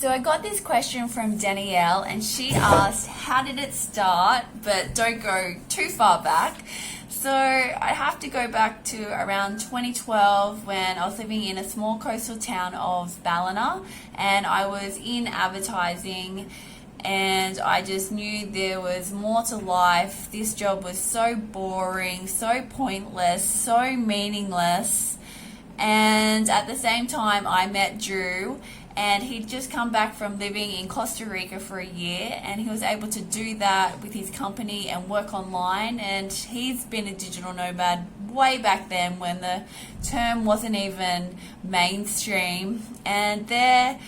So I got this question from Danielle, and she asked, how did it start? But don't go too far back. So I have to go back to around 2012 when I was living in a small coastal town of Ballina, and I was in advertising, and I just knew there was more to life. This job was so boring, so pointless, so meaningless. And at the same time, I met Drew, and he'd just come back from living in Costa Rica for a year, and he was able to do that with his company and work online. And he's been a digital nomad way back then when the term wasn't even mainstream. And there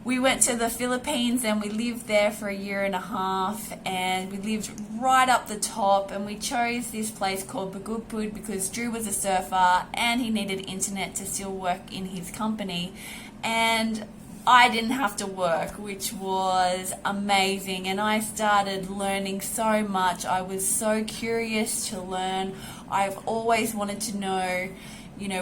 we went to the Philippines, and we lived there for a year and a half, and we lived right up the top, and we chose this place called Bagupud because Drew was a surfer and he needed internet to still work in his company, and I didn't have to work, which was amazing. And I started learning so much. I was so curious to learn. I've always wanted to know,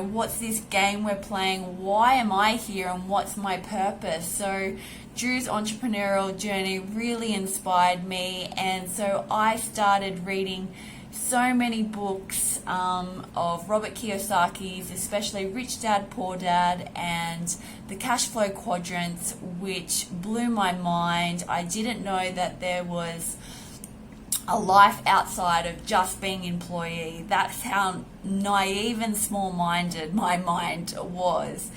what's this game we're playing? Why am I here, and what's my purpose? So Drew's entrepreneurial journey really inspired me, and so I started reading so many books of Robert Kiyosaki's, especially Rich Dad, Poor Dad, and the Cash Flow Quadrants, which blew my mind. I didn't know that there was a life outside of just being employee. That's how naive and small-minded my mind was.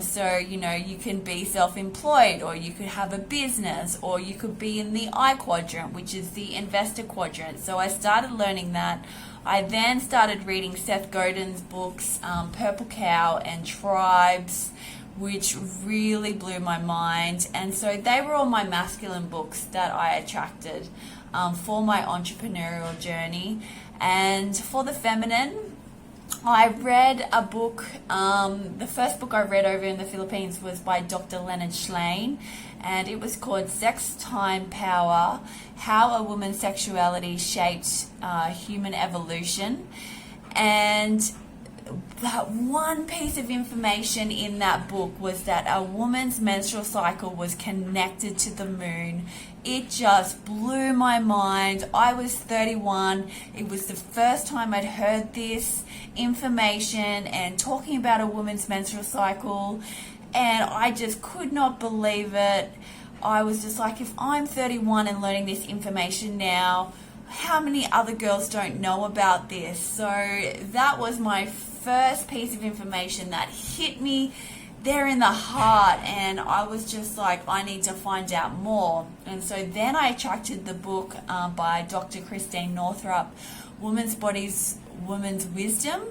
So you can be self-employed, or you could have a business, or you could be in the I quadrant, which is the investor quadrant. So I started learning that. I then started reading Seth Godin's books, Purple Cow and Tribes, which really blew my mind. And so they were all my masculine books that I attracted for my entrepreneurial journey. And for the feminine, I read a book, the first book I read over in the Philippines was by Dr. Leonard Schlein, and it was called Sex, Time, Power, How a Woman's Sexuality Shaped Human Evolution. And that one piece of information in that book was that a woman's menstrual cycle was connected to the moon. It just blew my mind. I was 31. It was the first time I'd heard this information and talking about a woman's menstrual cycle, and I just could not believe it. I was just like, if I'm 31 and learning this information now, how many other girls don't know about this? So that was my first piece of information that hit me there in the heart, and I was just like, I need to find out more. And so then I attracted the book by Dr. Christine Northrup, Women's Bodies, Women's Wisdom.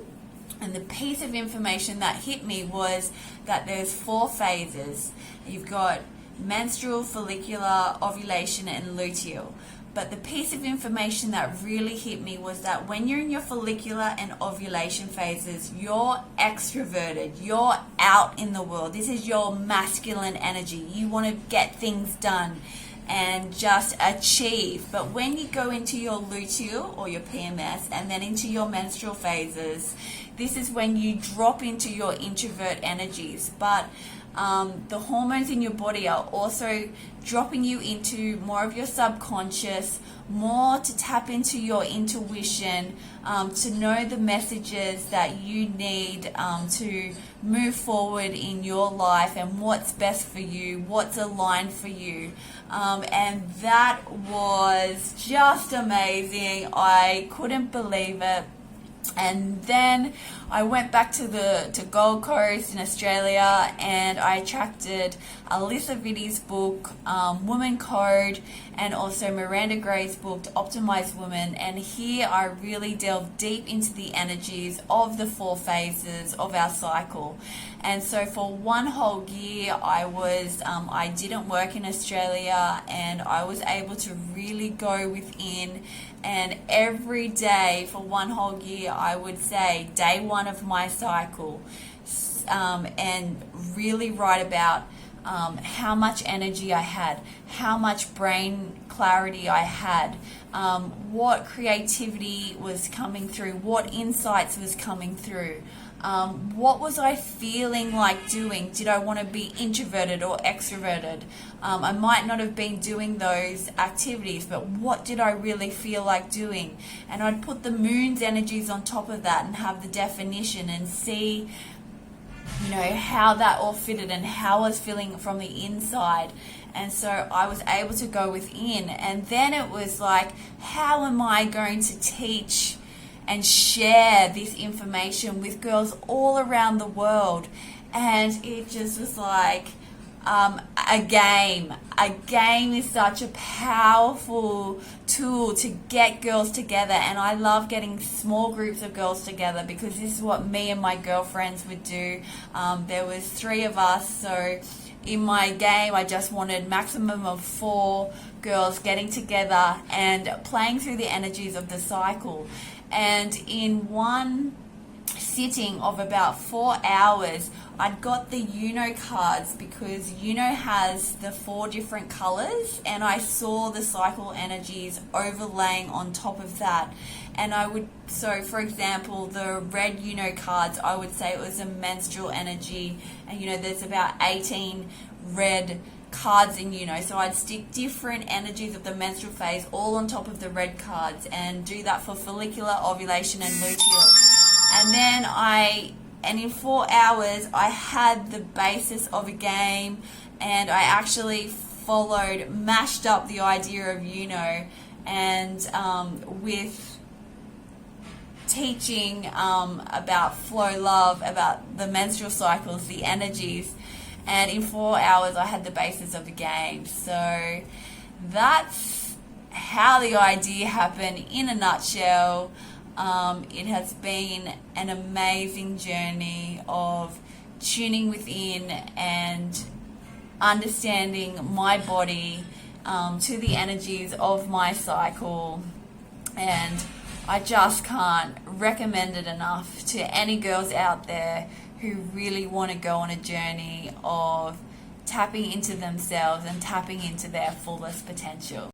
And the piece of information that hit me was that there's 4 phases. You've got menstrual, follicular, ovulation, and luteal. But the piece of information that really hit me was that when you're in your follicular and ovulation phases, you're extroverted, you're out in the world. This is your masculine energy. You want to get things done and just achieve. But when you go into your luteal or your PMS and then into your menstrual phases, this is when you drop into your introvert energies. But the hormones in your body are also dropping you into more of your subconscious, more to tap into your intuition, to know the messages that you need to move forward in your life and what's best for you, what's aligned for you. And that was just amazing. I couldn't believe it. And then I went back to Gold Coast in Australia, and I attracted Alyssa Vitti's book, Woman Code, and also Miranda Gray's book, Optimized Woman. And here I really delved deep into the energies of the 4 phases of our cycle. And so for one whole year, I didn't work in Australia, and I was able to really go within. And every day for one whole year, I would say day 1 of my cycle, and really write about how much energy I had, how much brain clarity I had, what creativity was coming through, what insights was coming through, What was I feeling like doing? Did I want to be introverted or extroverted? I might not have been doing those activities, but what did I really feel like doing? And I'd put the moon's energies on top of that and have the definition and see, how that all fitted and how I was feeling from the inside. And so I was able to go within. And then it was like, how am I going to teach and share this information with girls all around the world? And it just was like a game. A game is such a powerful tool to get girls together, and I love getting small groups of girls together because this is what me and my girlfriends would do. There was 3 of us, so in my game I just wanted maximum of 4 girls getting together and playing through the energies of the cycle. And in one sitting of about 4 hours, I'd got the cards because has the 4 different colors, and I saw the cycle energies overlaying on top of that. And so for example, the red cards, I would say it was a menstrual energy, and there's about 18 red cards in so I'd stick different energies of the menstrual phase all on top of the red cards and do that for follicular, ovulation and luteal. And then in 4 hours I had the basis of a game, and I actually mashed up the idea of and with teaching about flow love, about the menstrual cycles, the energies. And in 4 hours, I had the basis of the game. So that's how the idea happened in a nutshell. It has been an amazing journey of tuning within and understanding my body to the energies of my cycle. And I just can't recommend it enough to any girls out there who really want to go on a journey of tapping into themselves and tapping into their fullest potential.